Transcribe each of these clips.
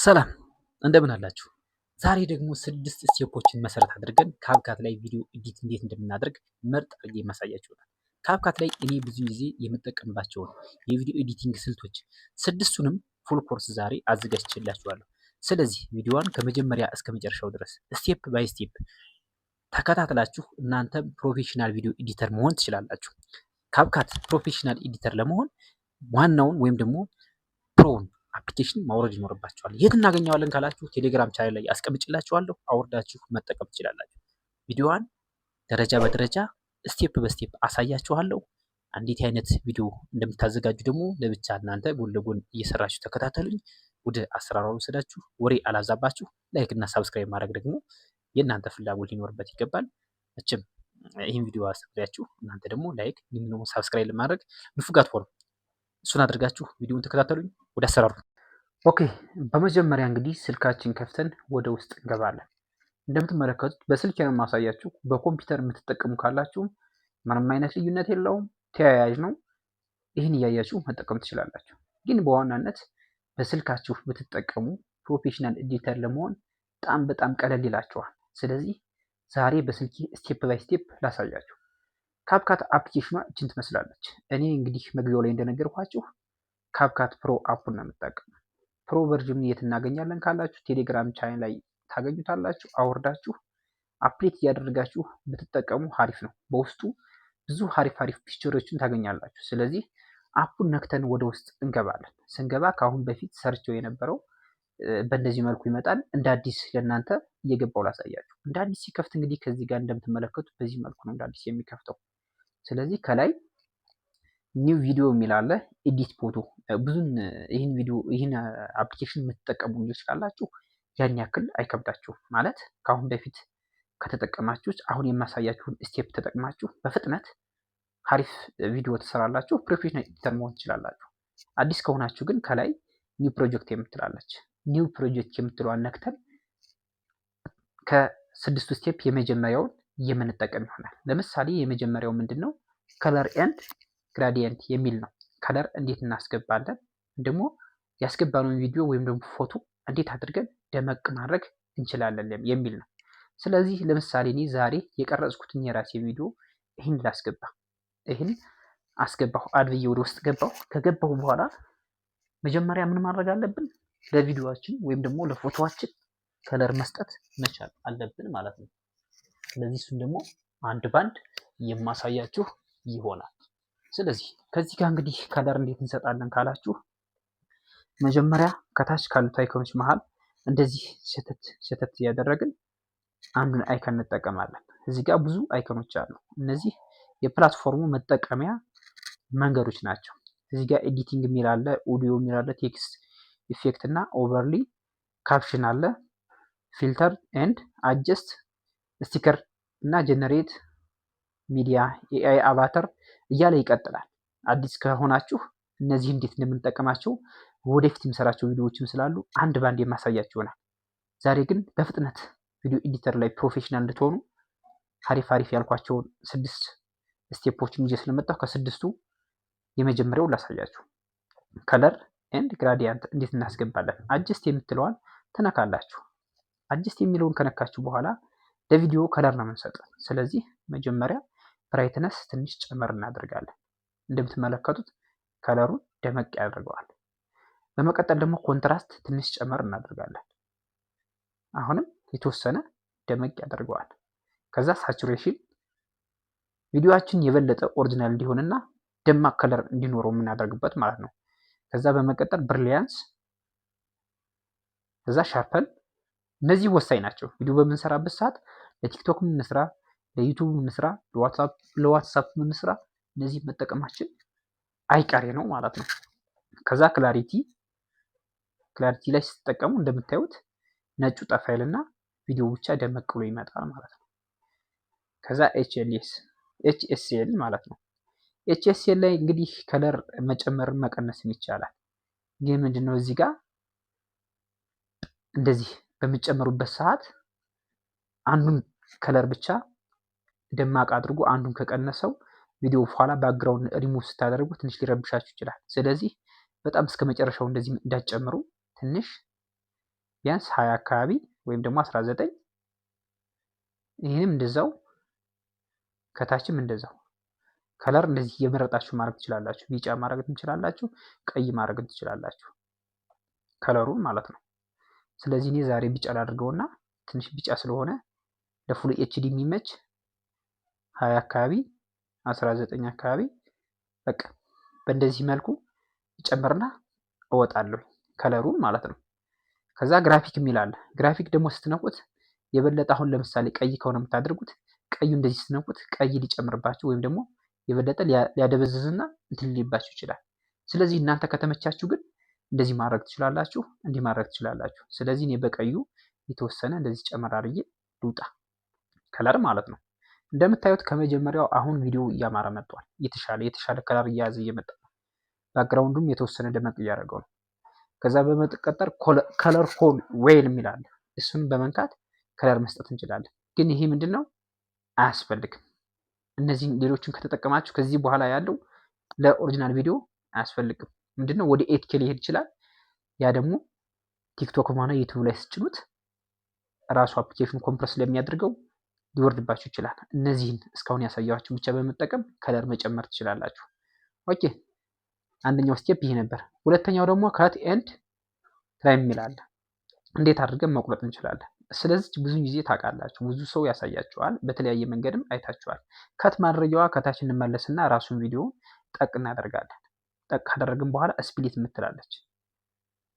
ሰላም እንደምን አላችሁ? ዛሬ ደግሞ 6 ስቴፖችን መሰረት አድርገን ካፕካት ላይ ቪዲዮ ኤዲት እንዴት እንደምናደርግ ምርጥ አድርጌ የማሳያችሁ ነው። ካፕካት ላይ እኔ ብዙ ጊዜ የምጠቀምባቸውን የቪዲዮ ኤዲቲንግ ስልቶች 6ቱንም ፉል ኮርስ ዛሬ አዘጋጅቼላችኋለሁ። ስለዚህ ቪዲዮዋን ከመጀመሪያ እስከ መጨረሻው ድረስ ስቴፕ ባይ ስቴፕ ተከታትላችሁ እናንተ ፕሮፌሽናል ቪዲዮ ኤዲተር መሆን ትችላላችሁ። ካፕካት ፕሮፌሽናል ኤዲተር ለመሆን ዋናውን ወይም ደግሞ ፕሮውን አፕሊኬሽን ማውረድ ይኖርባችኋል። የት እናገኘዋለን ካላችሁ ቴሌግራም ቻናል ላይ አስቀምጭላችኋለሁ፣ አውርዳችሁ መጠቀም ትችላላችሁ። ቪዲዮዋን ደረጃ በደረጃ ስቴፕ በስቴፕ አሳያችኋለሁ። እንዴት አይነት ቪዲዮ እንደምታዘጋጁ ደግሞ ለብቻ እናንተ ጎን ለጎን እየሰራችሁ ተከታተሉኝ። ወደ አሰራሩ ወሰዳችሁ ወሬ አላዛባችሁ። ላይክ እና ሳብስክራይብ ማድረግ ደግሞ የእናንተ ፍላጎት ሊኖርበት ይገባል። መቼም ይህን ቪዲዮ አስፈሪያችሁ እናንተ ደግሞ ላይክ እንዲሁም ደግሞ ሳብስክራይብ ለማድረግ ንፉጋት ሆኑ። እሱን አድርጋችሁ ቪዲዮውን ተከታተሉኝ። ወደ አሰራሩ። ኦኬ፣ በመጀመሪያ እንግዲህ ስልካችን ከፍተን ወደ ውስጥ እንገባለን። እንደምትመለከቱት በስልክ ነው የማሳያችሁ። በኮምፒውተር የምትጠቀሙ ካላችሁ ምንም አይነት ልዩነት የለውም፣ ተያያዥ ነው። ይህን እያያችሁ መጠቀም ትችላላችሁ። ግን በዋናነት በስልካችሁ ብትጠቀሙ ፕሮፌሽናል ኤዲተር ለመሆን በጣም ቀለል ይላችኋል። ስለዚህ ዛሬ በስልኬ ስቴፕ ባይ ስቴፕ ላሳያችሁ። ካፕካት አፕሊኬሽኗ እችን ትመስላለች። እኔ እንግዲህ መግቢያው ላይ እንደነገርኳችሁ ካፕካት ፕሮ አፑን ነው የምጠቀመው። ፕሮ ቨርዥን የት እናገኛለን ካላችሁ ቴሌግራም ቻናል ላይ ታገኙታላችሁ። አውርዳችሁ አፕዴት እያደረጋችሁ ብትጠቀሙ አሪፍ ነው። በውስጡ ብዙ አሪፍ ፊቸሮችን ታገኛላችሁ። ስለዚህ አፑን ነክተን ወደ ውስጥ እንገባለን። ስንገባ ከአሁን በፊት ሰርቸው የነበረው በእንደዚህ መልኩ ይመጣል። እንደ አዲስ ለእናንተ እየገባው ላሳያችሁ። እንደ አዲስ ሲከፍት እንግዲህ ከዚህ ጋር እንደምትመለከቱት በዚህ መልኩ ነው እንደ አዲስ የሚከፍተው። ስለዚህ ከላይ ኒው ቪዲዮ የሚል አለ፣ ኤዲት ፎቶ። ብዙን ይህን አፕሊኬሽን የምትጠቀሙ ልጆች ካላችሁ ያን ያክል አይከብዳችሁም። ማለት ከአሁን በፊት ከተጠቀማችሁት አሁን የማሳያችሁን ስቴፕ ተጠቅማችሁ በፍጥነት አሪፍ ቪዲዮ ትሰራላችሁ፣ ፕሮፌሽናል ኤዲተር መሆን ትችላላችሁ። አዲስ ከሆናችሁ ግን ከላይ ኒው ፕሮጀክት የምትላለች፣ ኒው ፕሮጀክት የምትለዋን ነክተን ከ6ቱ ስቴፕ የመጀመሪያውን የምንጠቀም ይሆናል። ለምሳሌ የመጀመሪያው ምንድን ነው? ከለር ኤንድ ግራዲየንት የሚል ነው። ከለር እንዴት እናስገባለን፣ ደግሞ ያስገባነውን ቪዲዮ ወይም ደግሞ ፎቶ እንዴት አድርገን ደመቅ ማድረግ እንችላለን የሚል ነው። ስለዚህ ለምሳሌ እኔ ዛሬ የቀረጽኩትን የራሴ ቪዲዮ ይህን ላስገባ። ይህን አስገባሁ፣ አድብዬ ወደ ውስጥ ገባሁ። ከገባሁ በኋላ መጀመሪያ ምን ማድረግ አለብን? ለቪዲዮዋችን ወይም ደግሞ ለፎቶዋችን ከለር መስጠት መቻል አለብን ማለት ነው። ስለዚህ እሱን ደግሞ አንድ ባንድ የማሳያችሁ ይሆናል። ስለዚህ ከዚህ ጋር እንግዲህ ከለር እንዴት እንሰጣለን ካላችሁ መጀመሪያ ከታች ካሉት አይኮኖች መሃል እንደዚህ ሸተት እያደረግን አንዱን አይከን እንጠቀማለን። እዚህ ጋር ብዙ አይኮኖች አሉ። እነዚህ የፕላትፎርሙ መጠቀሚያ መንገዶች ናቸው። እዚህ ጋር ኤዲቲንግ የሚል አለ፣ ኦዲዮ የሚል አለ፣ ቴክስት ኢፌክት እና ኦቨርሊ፣ ካፕሽን አለ፣ ፊልተር ኤንድ አጀስት፣ ስቲከር እና ጀነሬት ሚዲያ፣ ኤአይ አቫተር እያለ ይቀጥላል። አዲስ ከሆናችሁ እነዚህ እንዴት እንደምንጠቀማቸው ወደፊት የምሰራቸው ቪዲዮዎችም ስላሉ አንድ ባንድ የማሳያችሁ ይሆናል። ዛሬ ግን በፍጥነት ቪዲዮ ኤዲተር ላይ ፕሮፌሽናል እንድትሆኑ አሪፍ ያልኳቸውን 6 ስቴፖችን ይዤ ስለመጣሁ ከ6ቱ የመጀመሪያውን ላሳያችሁ። ከለር ኤንድ ግራዲያንት እንዴት እናስገባለን። አጀስት የምትለዋን ትነካላችሁ። አጀስት የሚለውን ከነካችሁ በኋላ ለቪዲዮ ከለር ነው የምንሰጠው። ስለዚህ መጀመሪያ ብራይትነስ ትንሽ ጨመር እናደርጋለን። እንደምትመለከቱት ከለሩን ደመቅ ያደርገዋል። በመቀጠል ደግሞ ኮንትራስት ትንሽ ጨመር እናደርጋለን። አሁንም የተወሰነ ደመቅ ያደርገዋል። ከዛ ሳቹሬሽን ቪዲዮአችን የበለጠ ኦሪጂናል እንዲሆንና ደማቅ ከለር እንዲኖረው የምናደርግበት ማለት ነው። ከዛ በመቀጠል ብሪሊያንስ፣ ከዛ ሻርፐን። እነዚህ ወሳኝ ናቸው። ቪዲዮ በምንሰራበት ሰዓት ለቲክቶክ ምንስራ፣ ለዩቱብ ምንስራ፣ ለዋትሳፕ ምንስራ እነዚህ መጠቀማችን አይቀሬ ነው ማለት ነው። ከዛ ክላሪቲ ላይ ስትጠቀሙ እንደምታዩት ነጩ ጠፋይልና ቪዲዮ ብቻ ደመቅ ብሎ ይመጣል ማለት ነው። ከዛ ኤችኤስኤል ማለት ነው። ኤችኤስኤል ላይ እንግዲህ ከለር መጨመርን መቀነስም ይቻላል። ግን ምንድነው እዚህ ጋር እንደዚህ በሚጨመሩበት ሰዓት አንዱን ከለር ብቻ ደማቅ አድርጎ አንዱን ከቀነሰው ቪዲዮ በኋላ ባክግራውንድ ሪሙቭ ስታደርጉ ትንሽ ሊረብሻችሁ ይችላል። ስለዚህ በጣም እስከ መጨረሻው እንደዚህ እንዳትጨምሩ፣ ትንሽ ቢያንስ 20 አካባቢ ወይም ደግሞ 19 ይህንም እንደዛው ከታችም እንደዛው ከለር እንደዚህ እየመረጣችሁ ማድረግ ትችላላችሁ። ቢጫ ማድረግ ትችላላችሁ፣ ቀይ ማድረግ ትችላላችሁ ከለሩን ማለት ነው። ስለዚህ እኔ ዛሬ ቢጫ ላድርገውና ትንሽ ቢጫ ስለሆነ ለፉል ኤችዲ የሚመች 20 አካባቢ 19 አካባቢ በቃ በእንደዚህ መልኩ ጨምርና እወጣለሁ ከለሩን ማለት ነው። ከዛ ግራፊክ የሚል አለ። ግራፊክ ደግሞ ስትነኩት የበለጠ አሁን ለምሳሌ ቀይ ከሆነ የምታደርጉት ቀዩ እንደዚህ ስትነኩት ቀይ ሊጨምርባችሁ ወይም ደግሞ የበለጠ ሊያደበዝዝና እንትን ሊባችሁ ይችላል። ስለዚህ እናንተ ከተመቻችሁ ግን እንደዚህ ማድረግ ትችላላችሁ፣ እንዲህ ማድረግ ትችላላችሁ። ስለዚህ እኔ በቀዩ የተወሰነ እንደዚህ ጨመር አድርጌ ልውጣ ከለር ማለት ነው። እንደምታዩት ከመጀመሪያው አሁን ቪዲዮ እያማረ መጥቷል። የተሻለ ከለር እየያዘ እየመጣ ነው። ባክግራውንዱም የተወሰነ ደመቅ እያደረገው ነው። ከዛ በመቀጠል ከለር ኮድ ዌል የሚል አለ። እሱን በመንካት ከለር መስጠት እንችላለን። ግን ይሄ ምንድነው አያስፈልግም። እነዚህ ሌሎችን ከተጠቀማችሁ ከዚህ በኋላ ያለው ለኦሪጂናል ቪዲዮ አያስፈልግም። ምንድነው ወደ 8K ሊሄድ ይችላል። ያ ደግሞ ቲክቶክም ሆነ ዩቲዩብ ላይ ስጭኑት ራሱ አፕሊኬሽን ኮምፕረስ ስለሚያደርገው ሊወርድባችሁ ይችላል። እነዚህን እስካሁን ያሳያችሁ ብቻ በመጠቀም ከለር መጨመር ትችላላችሁ። ኦኬ፣ አንደኛው ስቴፕ ይሄ ነበር። ሁለተኛው ደግሞ ካት ኤንድ ትራይም ይላል። እንዴት አድርገን መቁረጥ እንችላለን? ስለዚህ ብዙ ጊዜ ታውቃላችሁ፣ ብዙ ሰው ያሳያችኋል፣ በተለያየ መንገድም አይታችኋል። ከት ማድረጊያዋ ከታች እንመለስና ራሱን ቪዲዮ ጠቅ እናደርጋለን። ጠቅ ካደረግን በኋላ ስፕሊት የምትላለች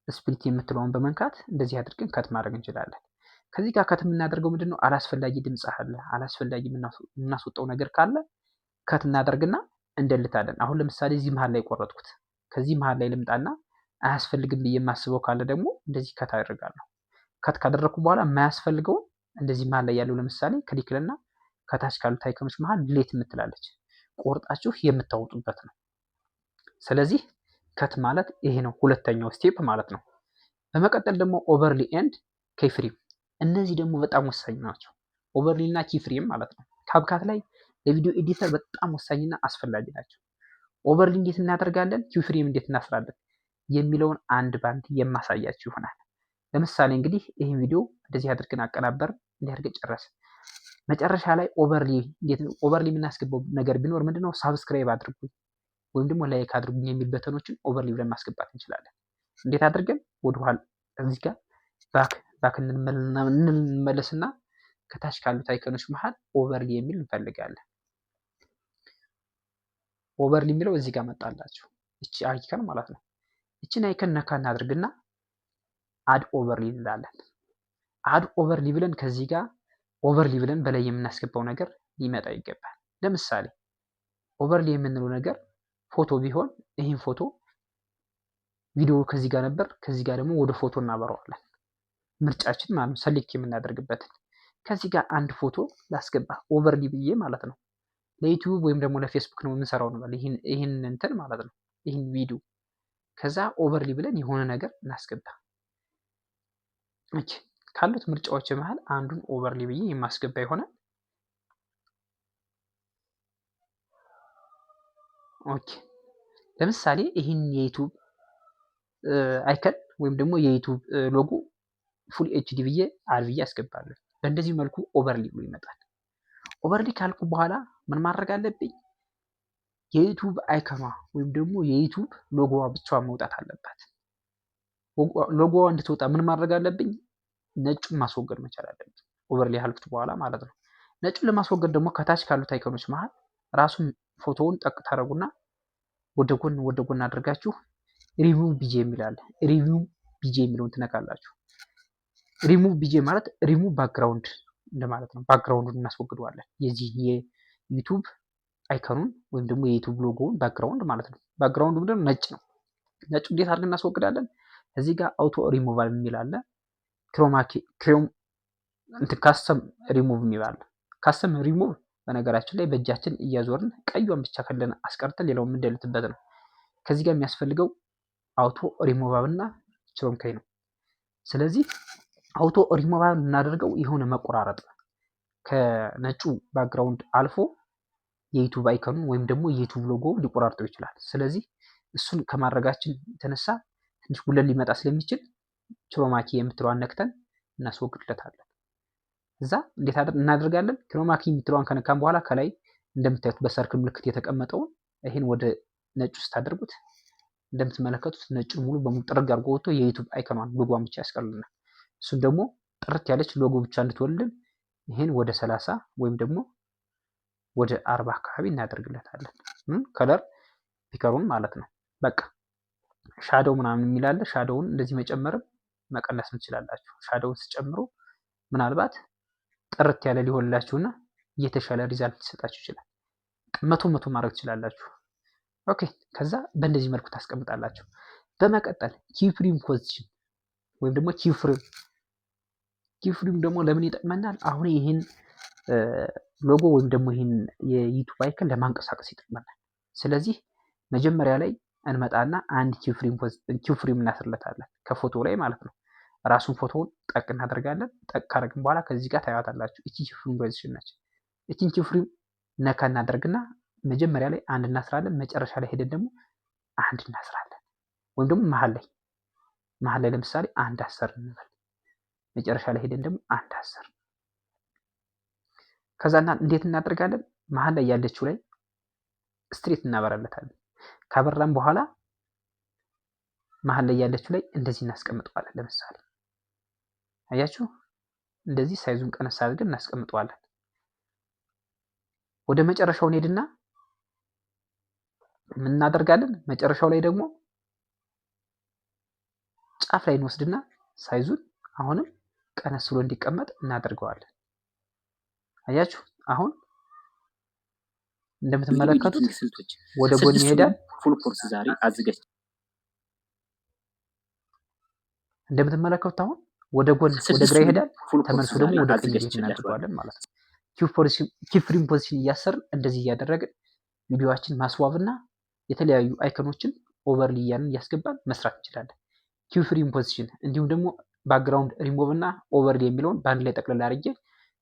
ስፕሊት የምትለውን በመንካት እንደዚህ አድርገን ከት ማድረግ እንችላለን። ከዚህ ጋር ከት የምናደርገው ምንድነው አላስፈላጊ ድምፅ አለ፣ አላስፈላጊ የምናስወጣው ነገር ካለ ከት እናደርግና እንደልታለን። አሁን ለምሳሌ እዚህ መሀል ላይ ቆረጥኩት። ከዚህ መሀል ላይ ልምጣና አያስፈልግም ብዬ የማስበው ካለ ደግሞ እንደዚህ ከት አደርጋለሁ። ከት ካደረኩ በኋላ የማያስፈልገውን እንደዚህ መሀል ላይ ያለው ለምሳሌ ክሊክልና ከታች ካሉት አይኮኖች መሀል ዲሌት የምትላለች ቆርጣችሁ የምታወጡበት ነው። ስለዚህ ከት ማለት ይሄ ነው፣ ሁለተኛው ስቴፕ ማለት ነው። በመቀጠል ደግሞ ኦቨርሊ ኤንድ ኬፍሬም፣ እነዚህ ደግሞ በጣም ወሳኝ ናቸው። ኦቨርሊ እና ኪፍሬም ማለት ነው። ካብካት ላይ ለቪዲዮ ኤዲተር በጣም ወሳኝና አስፈላጊ ናቸው። ኦቨርሊ እንዴት እናደርጋለን፣ ኪፍሬም እንዴት እናስራለን የሚለውን አንድ ባንድ የማሳያችሁ ይሆናል። ለምሳሌ እንግዲህ ይህን ቪዲዮ እንደዚህ አድርገን አቀናበር እንዲህ አድርገን ጨረስን። መጨረሻ ላይ ኦቨርሊ የምናስገባው ነገር ቢኖር ምንድነው ሳብስክራይብ አድርጉኝ ወይም ደግሞ ላይክ አድርጉኝ የሚል በተኖችን ኦቨርሊ ብለን ማስገባት እንችላለን። እንዴት አድርገን ወደኋላ እዚህ ጋር ባክ እንመለስና ከታች ካሉት አይከኖች መሃል ኦቨርሊ የሚል እንፈልጋለን። ኦቨርሊ የሚለው እዚህ ጋር መጣላችሁ፣ እቺ አይከን ማለት ነው። እቺን አይከን ነካ እናድርግና አድ ኦቨርሊ እንላለን። አድ ኦቨርሊ ብለን ከዚህ ጋር ኦቨርሊ ብለን በላይ የምናስገባው ነገር ሊመጣ ይገባል። ለምሳሌ ኦቨርሊ የምንለው ነገር ፎቶ ቢሆን ይህን ፎቶ ቪዲዮ ከዚህ ጋር ነበር፣ ከዚህ ጋር ደግሞ ወደ ፎቶ እናበረዋለን። ምርጫችን ማለት ነው፣ ሰሌክት የምናደርግበትን። ከዚህ ጋር አንድ ፎቶ ላስገባ ኦቨርሊ ብዬ ማለት ነው። ለዩቲዩብ ወይም ደግሞ ለፌስቡክ ነው የምንሰራው ነው ይህን እንትን ማለት ነው፣ ይህን ቪዲዮ። ከዛ ኦቨርሊ ብለን የሆነ ነገር እናስገባ። ኦኬ፣ ካሉት ምርጫዎች መሃል አንዱን ኦቨርሊ ብዬ የማስገባ ይሆናል። ኦኬ፣ ለምሳሌ ይህን የዩቲዩብ አይከን ወይም ደግሞ የዩቲዩብ ሎጎ ፉል ኤችዲ ብዬ አድ ብዬ አስገባለሁ። በእንደዚህ መልኩ ኦቨርሊ ብሎ ይመጣል። ኦቨርሊ ካልኩ በኋላ ምን ማድረግ አለብኝ? የዩቲዩብ አይከኗ ወይም ደግሞ የዩቲዩብ ሎጎዋ ብቻዋን መውጣት አለባት። ሎጎዋ እንድትወጣ ምን ማድረግ አለብኝ? ነጩን ማስወገድ መቻል አለብኝ። ኦቨርሊ ያልኩት በኋላ ማለት ነው። ነጩን ለማስወገድ ደግሞ ከታች ካሉት አይከኖች መሃል ራሱን ፎቶውን ጠቅ ታደርጉና ወደ ጎን አድርጋችሁ ሪሙቭ ቢጄ የሚላል ሪሙቭ ቢጄ የሚለውን ትነካላችሁ። ሪሙቭ ቢጄ ማለት ሪሙቭ ባክግራውንድ እንደማለት ነው። ባክግራውንዱን እናስወግደዋለን። የዚህ የዩቲዩብ አይከኑን ወይም ደግሞ የዩቲዩብ ሎጎውን ባክግራውንድ ማለት ነው። ባክግራውንዱ ምንድነው? ነጭ ነው። ነጩ እንዴት አድርገን እናስወግዳለን? እዚህ ጋር አውቶ ሪሙቫል የሚል አለ። ካስተም ሪሙቭ የሚባል ካስተም ሪሙቭ በነገራችን ላይ በእጃችን እያዞርን ቀዩን ብቻ ከለን አስቀርተን ሌላው የምንደልትበት ነው። ከዚህ ጋር የሚያስፈልገው አውቶ ሪሙቫል እና ክሮምካይ ነው። ስለዚህ አውቶ ሪሙቫል እናደርገው የሆነ መቆራረጥ ከነጩ ባክግራውንድ አልፎ የዩቲዩብ አይከኑን ወይም ደግሞ የዩቲዩብ ሎጎ ሊቆራርጠው ይችላል። ስለዚህ እሱን ከማድረጋችን የተነሳ ትንሽ ጉለን ሊመጣ ስለሚችል ክሮማኪ የምትለዋን ነክተን እናስወግድለታለን። እዛ እንዴት እናደርጋለን? ክሮማኪ የምትለዋን ከነካን በኋላ ከላይ እንደምታዩት በሰርክል ምልክት የተቀመጠውን ይህን ወደ ነጭ ውስጥ ታደርጉት። እንደምትመለከቱት ነጩን ሙሉ በሙሉ ጥርግ አድርጎ ወጥቶ የዩቱብ አይከኗን ሎጎን ብቻ ያስቀርልናል። እሱን ደግሞ ጥርት ያለች ሎጎ ብቻ እንድትወልልን ይህን ወደ 30 ወይም ደግሞ ወደ 40 አካባቢ እናደርግለታለን። ከለር ፒከሩን ማለት ነው። በቃ ሻዶው ምናምን የሚላለ ሻዶውን እንደዚህ መጨመርም መቀነስ ትችላላችሁ። ሻዶውን ስጨምሩ ምናልባት ጥርት ያለ ሊሆንላችሁና የተሻለ ሪዛልት ሊሰጣችሁ ይችላል። መቶ ማድረግ ትችላላችሁ። ኦኬ ከዛ በእንደዚህ መልኩ ታስቀምጣላችሁ። በመቀጠል ኪፍሬም ፖዚሽን ወይም ደግሞ ኪፍሬም ደግሞ ለምን ይጠቅመናል? አሁን ይህን ሎጎ ወይም ደግሞ ይህን የዩቱብ አይከን ለማንቀሳቀስ ይጠቅመናል። ስለዚህ መጀመሪያ ላይ እንመጣና አንድ ኪፍሬም እናስርለታለን ከፎቶ ላይ ማለት ነው። ራሱን ፎቶውን ጠቅ እናደርጋለን። ጠቅ ካደረግን በኋላ ከዚህ ጋር ታያታላችሁ። እቺ ኪፍሬም ፖዚሽን ነች። እቺን ኪፍሬም ነካ እናደርግና መጀመሪያ ላይ አንድ እናስራለን። መጨረሻ ላይ ሄደን ደግሞ አንድ እናስራለን። ወይም ደግሞ መሀል ላይ ለምሳሌ አንድ 10 እንበል። መጨረሻ ላይ ሄደን ደግሞ አንድ 10። ከዛና እንዴት እናደርጋለን? መሀል ላይ ያለችው ላይ ስትሬት እናበራለታለን። ካበራን በኋላ መሀል ላይ ያለችው ላይ እንደዚህ እናስቀምጠዋለን። ለምሳሌ አያችሁ፣ እንደዚህ ሳይዙን ቀነስ አድርገን እናስቀምጠዋለን። ወደ መጨረሻው እንሄድና ምን እናደርጋለን? መጨረሻው ላይ ደግሞ ጫፍ ላይ እንወስድና ሳይዙን አሁንም ቀነስ ብሎ እንዲቀመጥ እናደርገዋለን። አያችሁ፣ አሁን እንደምትመለከቱት ወደ ጎን ይሄዳል። ፉል ኮርስ ዛሬ አዘጋጅ እንደምትመለከቱት አሁን ወደ ጎን ወደ ግራ ይሄዳል። ተመልሶ ደግሞ ወደ ቀኝ እናደርገዋለን ማለት ነው። ኪፍሬም ፖዚሽን እያሰርን እንደዚህ እያደረግን ቪዲዮአችን ማስዋብና የተለያዩ አይከኖችን ኦቨርሊ እያልን እያስገባን መስራት እንችላለን። ኪፍሬም ፖዚሽን እንዲሁም ደግሞ ባክግራውንድ ሪሞቭ እና ኦቨርሊ የሚለውን በአንድ ላይ ጠቅልላ አድርጌ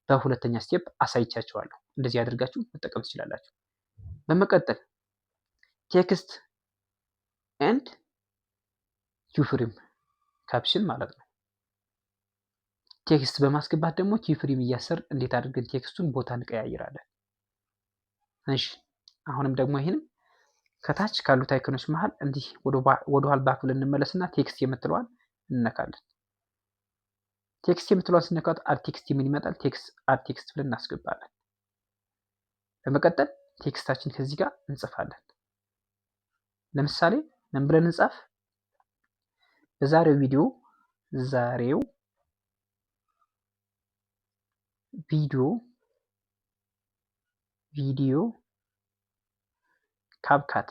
በሁለተኛ ስቴፕ አሳይቻቸዋለሁ። እንደዚህ አድርጋችሁ መጠቀም ትችላላችሁ። በመቀጠል ቴክስት ኤንድ ኪፍሬም ካፕሽን ማለት ነው። ቴክስት በማስገባት ደግሞ ኪፍሬም እያሰር እንዴት አድርገን ቴክስቱን ቦታ እንቀያይራለን። እሺ አሁንም ደግሞ ይሄንም ከታች ካሉት አይኮኖች መሃል እንዲህ ወደ ኋላ ባክ ብለን እንመለስና ቴክስት የምትለዋን እንነካለን። ቴክስት የምትለዋን ስንነካት አድ ቴክስት ምን ይመጣል? አድ ቴክስት ብለን እናስገባለን። በመቀጠል ቴክስታችን ከዚህ ጋር እንጽፋለን። ለምሳሌ ምን ብለን እንጻፍ? በዛሬው ቪዲዮ ካፕካት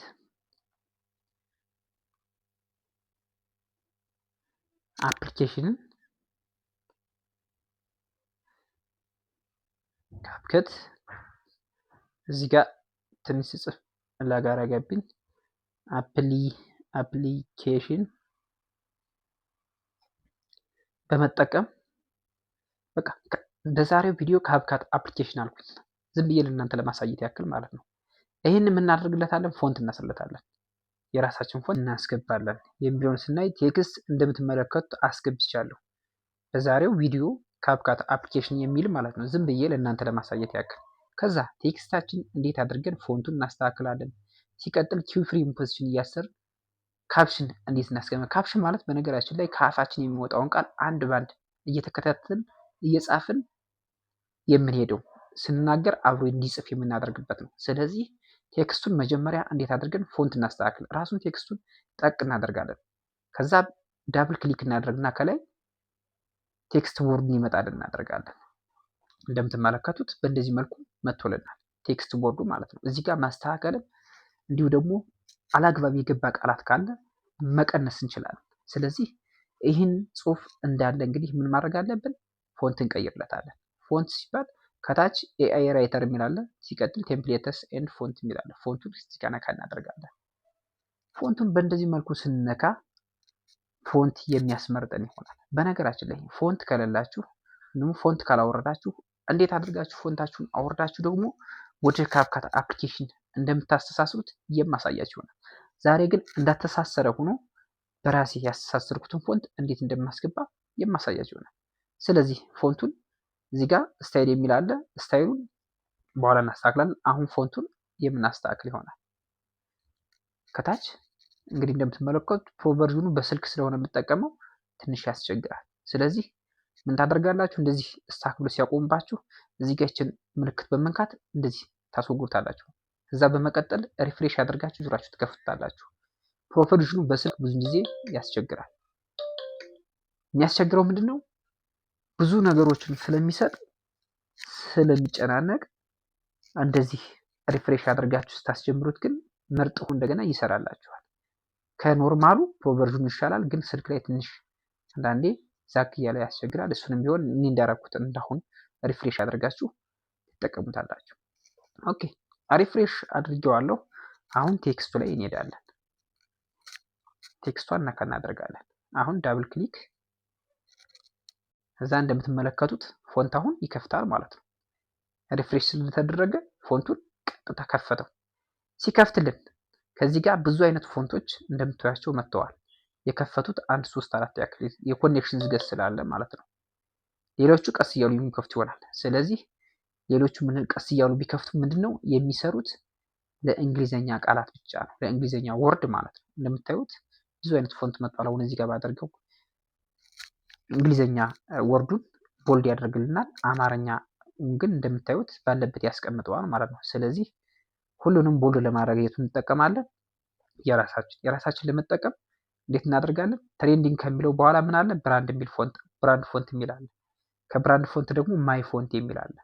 አፕሊኬሽንን ካፕከት እዚህ ጋር ትንሽ ጽፍ ላጋራ ገብኝ አፕሊኬሽን በመጠቀም በቃ በዛሬው ቪዲዮ ካፕካት አፕሊኬሽን አልኩኝ። ዝም ብዬ ለእናንተ ለማሳየት ያክል ማለት ነው። ይህን የምናደርግለታለን ፎንት እናስርለታለን። የራሳችን ፎንት እናስገባለን የሚለውን ስናይ ቴክስት እንደምትመለከቱት አስገብቻለሁ። በዛሬው ቪዲዮ ካፕካት አፕሊኬሽን የሚል ማለት ነው። ዝም ብዬ ለእናንተ ለማሳየት ያክል። ከዛ ቴክስታችን እንዴት አድርገን ፎንቱን እናስተካክላለን። ሲቀጥል ኪፍሬም ፖዚሽን እያሰር ካፕሽን እንዴት እናስቀምጥ። ካፕሽን ማለት በነገራችን ላይ ከአፋችን የሚወጣውን ቃል አንድ ባንድ እየተከታተልን እየጻፍን የምንሄደው ስንናገር አብሮ እንዲጽፍ የምናደርግበት ነው። ስለዚህ ቴክስቱን መጀመሪያ እንዴት አድርገን ፎንት እናስተካክል። ራሱን ቴክስቱን ጠቅ እናደርጋለን። ከዛ ዳብል ክሊክ እናደርግና ከላይ ቴክስት ቦርዱን ይመጣልን እናደርጋለን። እንደምትመለከቱት በእንደዚህ መልኩ መጥቶልናል ቴክስት ቦርዱ ማለት ነው። እዚህ ጋር ማስተካከልም እንዲሁ ደግሞ አላግባብ የገባ ቃላት ካለ መቀነስ እንችላለን። ስለዚህ ይህን ጽሁፍ እንዳለ እንግዲህ ምን ማድረግ አለብን? ፎንት እንቀይርለታለን። ፎንት ሲባል ከታች ኤአይ ራይተር የሚላለ፣ ሲቀጥል ቴምፕሌትስ ኤንድ ፎንት የሚላለ። ፎንቱን እዚህ ጋር ነካ እናደርጋለን። ፎንቱን በእንደዚህ መልኩ ስንነካ ፎንት የሚያስመርጠን ይሆናል። በነገራችን ላይ ፎንት ከሌላችሁ ደግሞ ፎንት ካላወረዳችሁ እንዴት አድርጋችሁ ፎንታችሁን አወርዳችሁ ደግሞ ወደ ካፕካት አፕሊኬሽን እንደምታስተሳስሩት የማሳያችሁ ይሆናል። ዛሬ ግን እንዳተሳሰረ ሆኖ በራሴ ያስተሳሰርኩትን ፎንት እንዴት እንደማስገባ የማሳያችሁ ይሆናል። ስለዚህ ፎንቱን እዚህ ጋር ስታይል የሚል አለ። ስታይሉን በኋላ እናስተካክላለን። አሁን ፎንቱን የምናስተካክል ይሆናል። ከታች እንግዲህ እንደምትመለከቱት ፕሮቨርዥኑ በስልክ ስለሆነ የምጠቀመው ትንሽ ያስቸግራል። ስለዚህ ምን ታደርጋላችሁ? እንደዚህ ስታክ ብሎ ሲያቆምባችሁ እዚህ ጋር ይችን ምልክት በመንካት እንደዚህ ታስወግዱታላችሁ። ከዛ በመቀጠል ሪፍሬሽ አድርጋችሁ ዙራችሁ ትከፍቱታላችሁ። ፕሮቨርዥኑ በስልክ ብዙ ጊዜ ያስቸግራል። የሚያስቸግረው ምንድነው? ብዙ ነገሮችን ስለሚሰጥ ስለሚጨናነቅ እንደዚህ ሪፍሬሽ አድርጋችሁ ስታስጀምሩት ግን ምርጥ እንደገና ይሰራላችኋል። ከኖርማሉ ፕሮቨርዥኑ ይሻላል፣ ግን ስልክ ላይ ትንሽ አንዳንዴ ዛክ እያለ ያስቸግራል። እሱንም ቢሆን እኔ እንዳደረኩት እንዳሁን ሪፍሬሽ አድርጋችሁ ትጠቀሙታላችሁ። ኦኬ ሪፍሬሽ አድርጌዋለሁ። አሁን ቴክስቱ ላይ እንሄዳለን። ቴክስቷን ነካ እናደርጋለን። አሁን ዳብል ክሊክ እዛ እንደምትመለከቱት ፎንት አሁን ይከፍታል ማለት ነው። ሪፍሬሽ ስለተደረገ ፎንቱን ቀጥታ ከፈተው። ሲከፍትልን ከዚህ ጋር ብዙ አይነት ፎንቶች እንደምታዩቸው መጥተዋል። የከፈቱት 1 3 4 ያክል የኮኔክሽን ዝገት ስላለ ማለት ነው። ሌሎቹ ቀስ እያሉ የሚከፍቱ ይሆናል። ስለዚህ ሌሎቹ ምን ቀስ እያሉ ቢከፍቱ ምንድነው የሚሰሩት? ለእንግሊዘኛ ቃላት ብቻ ነው፣ ለእንግሊዘኛ ወርድ ማለት ነው። እንደምታዩት ብዙ አይነት ፎንት መጥቷል። አሁን እዚህ ጋር ባደርገው እንግሊዘኛ ወርዱን ቦልድ ያደርግልናል። አማርኛ ግን እንደምታዩት ባለበት ያስቀምጠዋል ማለት ነው። ስለዚህ ሁሉንም ቦልድ ለማድረግ የቱን እንጠቀማለን? የራሳችን ለመጠቀም እንዴት እናደርጋለን? ትሬንዲንግ ከሚለው በኋላ ምን አለ? ብራንድ ፎንት የሚል አለ። ከብራንድ ፎንት ደግሞ ማይ ፎንት የሚል አለ።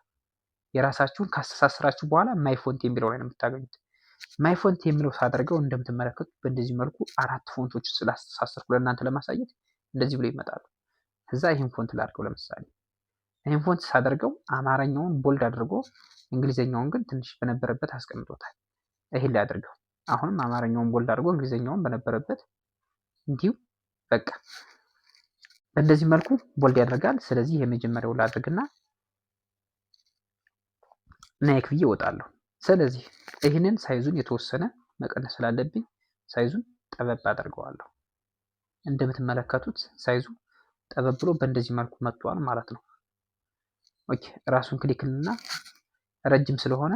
የራሳችሁን ካስተሳሰራችሁ በኋላ ማይ ፎንት የሚለው ላይ ነው የምታገኙት። ማይ ፎንት የሚለው ሳደርገው እንደምትመለከቱት በእንደዚህ መልኩ 4 ፎንቶች ስላስተሳሰርኩ ለእናንተ ለማሳየት እንደዚህ ብሎ ይመጣሉ። ከዛ ይህን ፎንት ላድርገው። ለምሳሌ ይህን ፎንት ሳደርገው አማርኛውን ቦልድ አድርጎ እንግሊዘኛውን ግን ትንሽ በነበረበት አስቀምጦታል። ይሄን ላድርገው። አሁንም አማርኛውን ቦልድ አድርጎ እንግሊዘኛውን በነበረበት እንዲሁ በቃ በእንደዚህ መልኩ ቦልድ ያደርጋል። ስለዚህ የመጀመሪያው ላድርግና ናይክ ብዬ እወጣለሁ። ስለዚህ ይህንን ሳይዙን የተወሰነ መቀነስ ስላለብኝ ሳይዙን ጠበብ አደርገዋለሁ። እንደምትመለከቱት ሳይዙ ጠበብ ብሎ በእንደዚህ መልኩ መጥቷል ማለት ነው። ኦኬ ራሱን ክሊክልና ረጅም ስለሆነ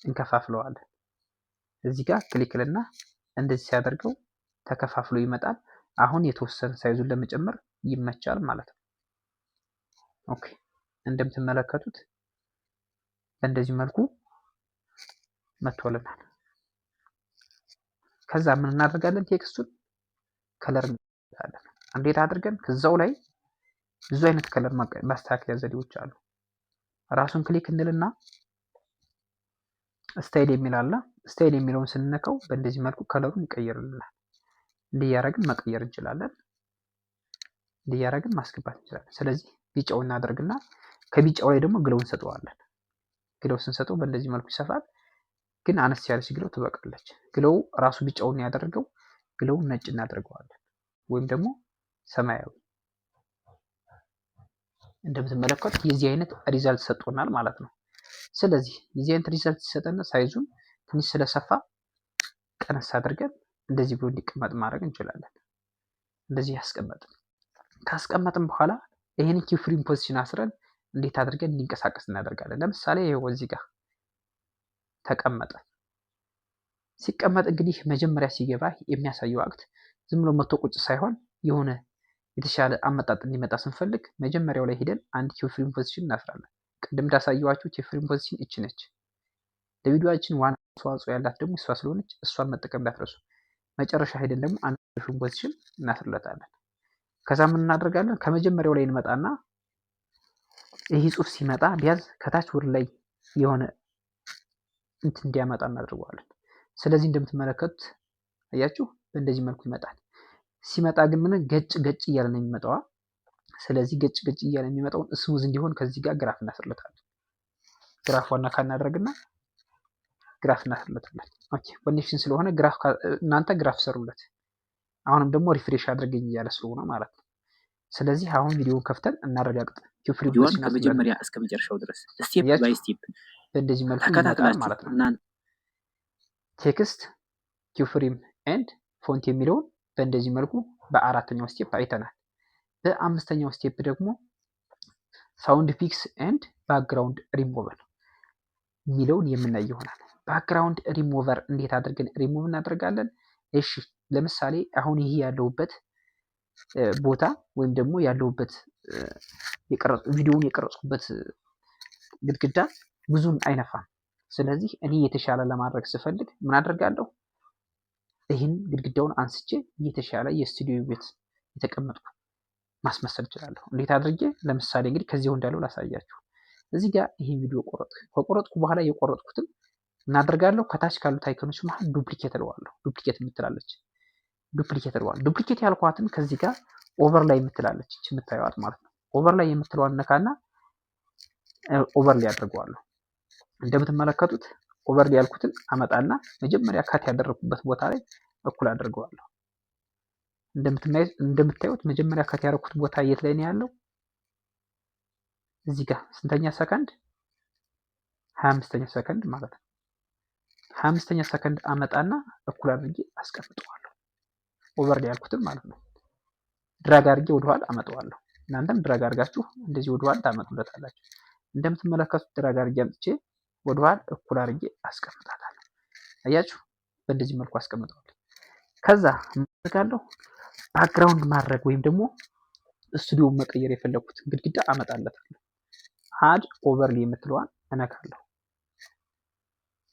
እንከፋፍለዋለን። እዚህ ጋር ክሊክልና እንደዚህ ሲያደርገው ተከፋፍሎ ይመጣል። አሁን የተወሰነ ሳይዙን ለመጨመር ይመቻል ማለት ነው። ኦኬ እንደምትመለከቱት በእንደዚህ መልኩ መጥቶልናል። ከዛ ምን እናደርጋለን? ቴክስቱን ከለር እናደርጋለን። እንዴት አድርገን? ከዛው ላይ ብዙ አይነት ከለር ማስተካከያ ዘዴዎች አሉ። ራሱን ክሊክ እንልና ስታይል የሚል አለ። ስታይል የሚለውን ስንነካው በእንደዚህ መልኩ ከለሩን ይቀይርልናል። እንዲያረግን መቀየር እንችላለን፣ እንዲያረግን ማስገባት እንችላለን። ስለዚህ ቢጫው እናደርግና ከቢጫው ላይ ደግሞ ግለው እንሰጠዋለን። ግለው ስንሰጠው በእንደዚህ መልኩ ይሰፋል። ግን አነስ ያለች ግለው ትበቃለች። ግለው ራሱ ቢጫውን ያደረገው ግለውን ነጭ እናደርገዋለን፣ ወይም ደግሞ ሰማያዊ። እንደምትመለከቱት የዚህ አይነት ሪዛልት ሰጥቶናል ማለት ነው። ስለዚህ የዚህ አይነት ሪዛልት ሲሰጠን ሳይዙን ትንሽ ስለሰፋ ቀነስ አድርገን እንደዚህ ብሎ እንዲቀመጥ ማድረግ እንችላለን። እንደዚህ ካስቀመጥን በኋላ ይሄን ኪፍሪም ፖዚሽን አስረን እንዴት አድርገን እንዲንቀሳቀስ እናደርጋለን። ለምሳሌ ይሄው እዚህ ጋር ተቀመጠ። ሲቀመጥ እንግዲህ መጀመሪያ ሲገባ የሚያሳየው አክት ዝም ብሎ መቶ ቁጭ ሳይሆን የሆነ የተሻለ አመጣጥ እንዲመጣ ስንፈልግ መጀመሪያው ላይ ሄደን አንድ ኪፍሪም ፖዚሽን እናስራለን። ቅድም እንዳሳየዋችሁ ኪፍሪም ፖዚሽን እቺ ነች። ለቪዲዮአችን ዋና አስተዋጽኦ ያላት ደግሞ እሷ ስለሆነች እሷን መጠቀም እንዳትረሱ። መጨረሻ ሄደን ደግሞ አንድ ኪፍሪም ፖዚሽን እናስርለታለን። ከዛ ምን እናደርጋለን? ከመጀመሪያው ላይ እንመጣና ይህ ጽሁፍ ሲመጣ ቢያንስ ከታች ወደ ላይ የሆነ እንትን እንዲያመጣ እናደርገዋለን። ስለዚህ እንደምትመለከቱት አያችሁ በእንደዚህ መልኩ ይመጣል። ሲመጣ ግን ምን ገጭ ገጭ እያለ ነው የሚመጣው። ስለዚህ ገጭ ገጭ እያለ የሚመጣውን ስሙዝ እንዲሆን ከዚህ ጋር ግራፍ እናስርለታለን። ግራፍ ዋና ካናደርግና ግራፍ እናስርለታለን። ኦኬ ኮኔክሽን ስለሆነ ግራፍ እናንተ ግራፍ ሰሩለት። አሁንም ደግሞ ሪፍሬሽ አድርገኝ እያለ ስለሆነ ማለት ነው። ስለዚህ አሁን ቪዲዮውን ከፍተን እናረጋግጥ። ኪፍሪም ፖዚሽን ከመጀመሪያ እስከ መጨረሻው ድረስ ስቴፕ ባይ ስቴፕ በእንደዚህ መልኩ ይመጣል ማለት ነው። ቴክስት ኪፍሪም ኤንድ ፎንት የሚለውን በእንደዚህ መልኩ በአራተኛው ስቴፕ አይተናል። በአምስተኛው ስቴፕ ደግሞ ሳውንድ ፒክስ ኤንድ ባክግራውንድ ሪሞቨር የሚለውን የምናይ ይሆናል። ባክግራውንድ ሪሞቨር እንዴት አድርገን ሪሙቭ እናደርጋለን? እሺ ለምሳሌ አሁን ይሄ ያለውበት ቦታ ወይም ደግሞ ያለውበት ቪዲዮውን የቀረጽኩበት ግድግዳ ብዙም አይነፋም። ስለዚህ እኔ የተሻለ ለማድረግ ስፈልግ ምን አደርጋለሁ? ይህን ግድግዳውን አንስቼ የተሻለ የስቱዲዮ ቤት የተቀመጥኩ ማስመሰል እችላለሁ። እንዴት አድርጌ? ለምሳሌ እንግዲህ ከዚሁ እንዳለው ላሳያችሁ። እዚህ ጋር ይህን ቪዲዮ ከቆረጥኩ በኋላ የቆረጥኩትን እናደርጋለሁ ከታች ካሉት አይኮኖች መሀል ዱፕሊኬት እለዋለሁ። ዱፕሊኬት የምትላለች ዱፕሊኬት እለዋለሁ። ዱፕሊኬት ያልኳትን ከዚህ ጋር ኦቨርላይ የምትላለች እቺ የምታዩት ማለት ነው። ኦቨርላይ የምትለዋን ነካና ኦቨርላይ አድርገዋለሁ። እንደምትመለከቱት ኦቨርላይ ያልኩትን አመጣና መጀመሪያ ካት ያደረኩበት ቦታ ላይ እኩል አድርገዋለሁ። እንደምታዩት መጀመሪያ ካት ያደረኩት ቦታ የት ላይ ነው ያለው? እዚህ ጋር ስንተኛ ሰከንድ? 25ኛ ሰከንድ ማለት ነው። 25ኛ ሰከንድ አመጣና እኩል አድርጌ አስቀምጠዋለሁ። ኦቨርላይ ያልኩትን ማለት ነው። ድራግ አድርጌ ወደኋላ አመጣዋለሁ። እናንተም ድራግ አድርጋችሁ እንደዚህ ወደኋላ ታመጡለታላችሁ። እንደምትመለከቱት ድራግ አድርጌ አምጥቼ ወደኋላ እኩል አድርጌ አስቀምጣታለሁ። አያችሁ፣ በእንደዚህ መልኩ አስቀምጠዋለሁ። ከዛ ማድረጋለሁ ባክግራውንድ ማድረግ ወይም ደግሞ ስቱዲዮን መቀየር የፈለኩት ግድግዳ አመጣለታለሁ። አድ ኦቨርላይ የምትለዋን እነካለሁ።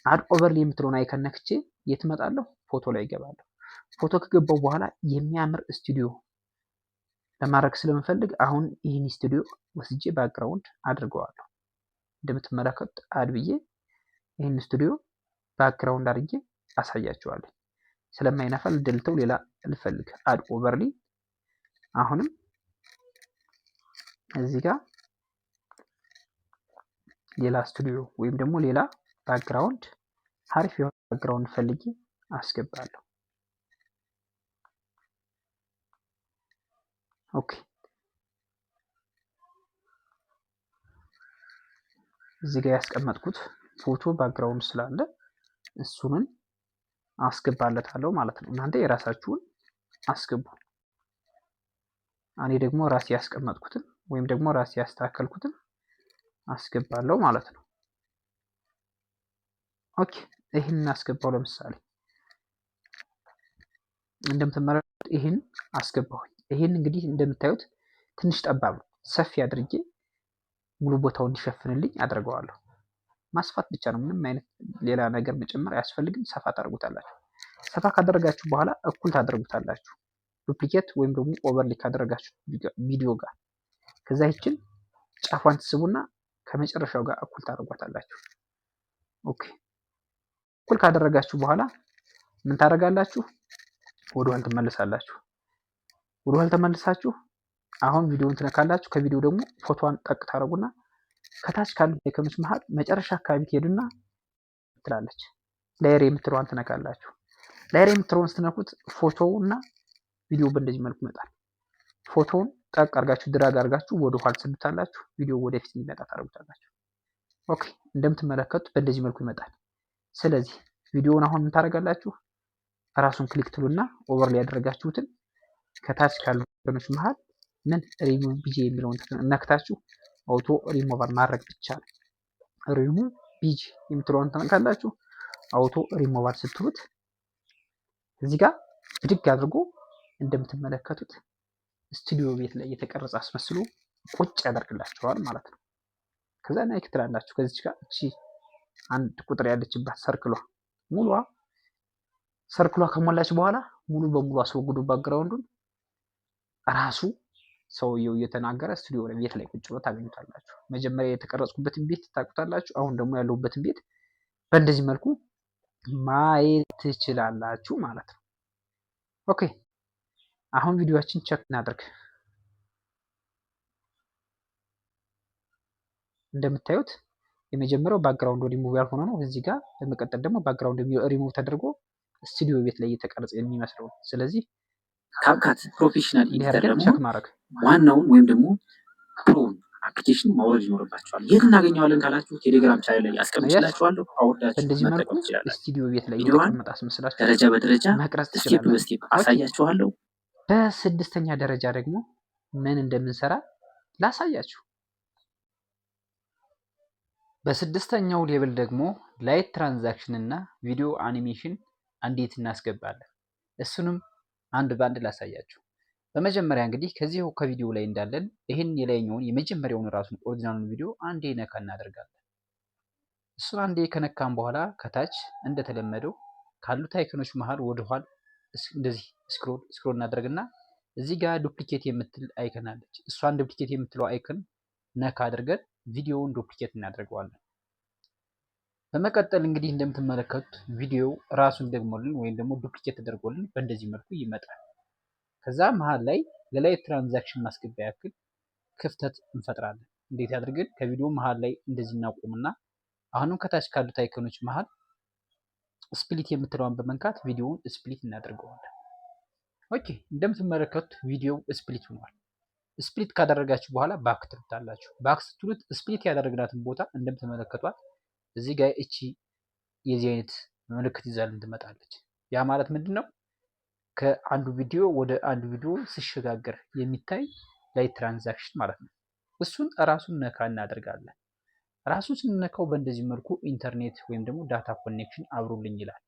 አድ ኦቨርላይ የምትለውን አይከን ነክቼ የት እመጣለሁ? ፎቶ ላይ እገባለሁ። ፎቶ ከገባው በኋላ የሚያምር ስቱዲዮ ለማድረግ ስለምፈልግ አሁን ይህን ስቱዲዮ ወስጄ ባክግራውንድ አድርገዋለሁ። እንደምትመለከቱት አድ ብዬ ይህን ስቱዲዮ ባክግራውንድ አድርጌ አሳያችኋለሁ። ስለማይነፋ ልደልተው ሌላ ልፈልግ። አድ ኦቨርላይ አሁንም እዚህ ጋር ሌላ ስቱዲዮ ወይም ደግሞ ሌላ ባክግራውንድ አሪፍ የሆነ ባክግራውንድ ፈልጌ አስገባለሁ። ኦኬ እዚህ ጋር ያስቀመጥኩት ፎቶ ባክግራውንድ ስላለ እሱንን አስገባለታለሁ ማለት ነው። እናንተ የራሳችሁን አስገቡ። እኔ ደግሞ ራሴ ያስቀመጥኩትን ወይም ደግሞ ራሴ ያስተካከልኩትን አስገባለሁ ማለት ነው። ኦኬ ይህን አስገባው። ለምሳሌ እንደምትመለከቱት ይህን አስገባሁኝ። ይህን እንግዲህ እንደምታዩት ትንሽ ጠባብ ነው። ሰፊ አድርጌ ሙሉ ቦታውን እንዲሸፍንልኝ አድርገዋለሁ። ማስፋት ብቻ ነው፣ ምንም አይነት ሌላ ነገር መጨመር አያስፈልግም። ሰፋ ታደርጉታላችሁ። ሰፋ ካደረጋችሁ በኋላ እኩል ታደርጉታላችሁ። ዱፕሊኬት ወይም ደግሞ ኦቨርላይ ካደረጋችሁ ቪዲዮ ጋር ከዛ ይችን ጫፏን ትስቡና ከመጨረሻው ጋር እኩል ታደርጓታላችሁ። ኦኬ እኩል ካደረጋችሁ በኋላ ምን ታደርጋላችሁ? ወደኋላ ትመለሳላችሁ። ወደኋላ ተመልሳችሁ አሁን ቪዲዮውን ትነካላችሁ። ከቪዲዮ ደግሞ ፎቶዋን ጠቅ ታደርጉና ከታች ካሉት አይኮኖች መሀል መጨረሻ አካባቢ ትሄዱና ትላለች ላየር የምትለዋን ትነካላችሁ። ላየር የምትለውን ስትነኩት ፎቶውና ቪዲዮ በእንደዚህ መልኩ ይመጣል። ፎቶውን ጠቅ አድርጋችሁ ድራግ አድርጋችሁ ወደ ኋላ ትሰዱታላችሁ። ቪዲዮ ወደፊት እንዲመጣ ታደርጉታላችሁ። ኦኬ እንደምትመለከቱት በእንደዚህ መልኩ ይመጣል። ስለዚህ ቪዲዮውን አሁን ምን ታደርጋላችሁ? ራሱን ክሊክ ትሉና ኦቨርላይ ያደረጋችሁትን ከታች ካሉት አይኮኖች መሀል ምን ሪሙቭ ቢጂ የሚለውን ነክታችሁ አውቶ ሪሙቨር ማድረግ ብቻ ነው። ሪሙቭ ቢጂ የምትለውን ተነካላችሁ። አውቶ ሪሙቨር ስትሉት እዚህ ጋር ብድግ አድርጎ እንደምትመለከቱት ስቱዲዮ ቤት ላይ የተቀረጸ አስመስሎ ቁጭ ያደርግላችኋል ማለት ነው። ከዛ ናይክ ትላላችሁ። ከዚህ ጋር እቺ አንድ ቁጥር ያለችባት ሰርክሏ ከሞላች በኋላ ሙሉ በሙሉ አስወግዱ ባክግራውንዱን። ራሱ ሰውየው እየተናገረ ስቱዲዮ ላይ ቤት ላይ ቁጭ ብሎ ታገኙታላችሁ። መጀመሪያ የተቀረጽኩበትን ቤት ታውቁታላችሁ። አሁን ደግሞ ያለሁበትን ቤት በእንደዚህ መልኩ ማየት ትችላላችሁ ማለት ነው። ኦኬ አሁን ቪዲዮአችን ቼክ እናድርግ። እንደምታዩት የመጀመሪያው ባክግራውንድ ሪሙቭ ያልሆነ ነው እዚህ ጋር። በመቀጠል ደግሞ ባክግራውንድ ሪሙቭ ተደርጎ ስቱዲዮ ቤት ላይ እየተቀረጸ የሚመስለው። ስለዚህ ካፕካት ፕሮፌሽናል ኤዲተር ደግሞ ቼክ ማድረግ ዋናውን ወይም ደግሞ ፕሮን አፕሊኬሽን ማውረድ ይኖርባችኋል። የት እናገኘዋለን ካላችሁ ቴሌግራም ቻናል ላይ አስቀምጥላችኋለሁ። አውርዳችሁ በእንደዚህ መልኩ መጠቀም ትችላላችሁ። ስቱዲዮ ቤት ላይ ቪዲዮዋን የተቀመጠ አስመስላችሁ ደረጃ በደረጃ መቅረጽ ስቴፕ ትችላላችሁ። በስቴፕ አሳያችኋለሁ። በስድስተኛ ደረጃ ደግሞ ምን እንደምንሰራ ላሳያችሁ። በስድስተኛው ሌብል ደግሞ ላይት ትራንዛክሽን እና ቪዲዮ አኒሜሽን እንዴት እናስገባለን እሱንም አንድ ባንድ ላሳያችሁ። በመጀመሪያ እንግዲህ ከዚሁ ከቪዲዮ ላይ እንዳለን ይህን የላይኛውን የመጀመሪያውን ራሱን ኦሪጂናሉን ቪዲዮ አንዴ ነካ እናደርጋለን። እሱን አንዴ ከነካም በኋላ ከታች እንደተለመደው ካሉት አይኮኖች መሃል ወደኋላ እንደዚህ ስክሮል እናደርግና እዚህ ጋር ዱፕሊኬት የምትል አይከን አለች። እሷን ዱፕሊኬት የምትለው አይከን ነካ አድርገን ቪዲዮውን ዱፕሊኬት እናደርገዋለን። በመቀጠል እንግዲህ እንደምትመለከቱት ቪዲዮ ራሱን ደግሞልን ወይም ደግሞ ዱፕሊኬት ተደርጎልን በእንደዚህ መልኩ ይመጣል። ከዛ መሃል ላይ ለላይት ትራንዛክሽን ማስገቢያ ያክል ክፍተት እንፈጥራለን። እንዴት አድርገን ከቪዲዮ መሃል ላይ እንደዚህ እናቆምና አሁንም ከታች ካሉት አይኮኖች መሃል ስፕሊት የምትለዋን በመንካት ቪዲዮውን ስፕሊት እናደርገዋለን። ኦኬ እንደምትመለከቱት ቪዲዮው ስፕሊት ሆኗል። ስፕሊት ካደረጋችሁ በኋላ ባክ ትሉታላችሁ። ባክ ስትሉት ስፕሊት ያደረግናትን ቦታ እንደምትመለከቷት እዚህ ጋር እቺ የዚህ አይነት ምልክት ይዛልን ትመጣለች። ያ ማለት ምንድነው? ከአንዱ ቪዲዮ ወደ አንዱ ቪዲዮ ሲሸጋገር የሚታይ ላይት ትራንዛክሽን ማለት ነው። እሱን ራሱን ነካ እናደርጋለን። ራሱን ስንነካው በእንደዚህ መልኩ ኢንተርኔት ወይም ደግሞ ዳታ ኮኔክሽን አብሩልኝ ይላል።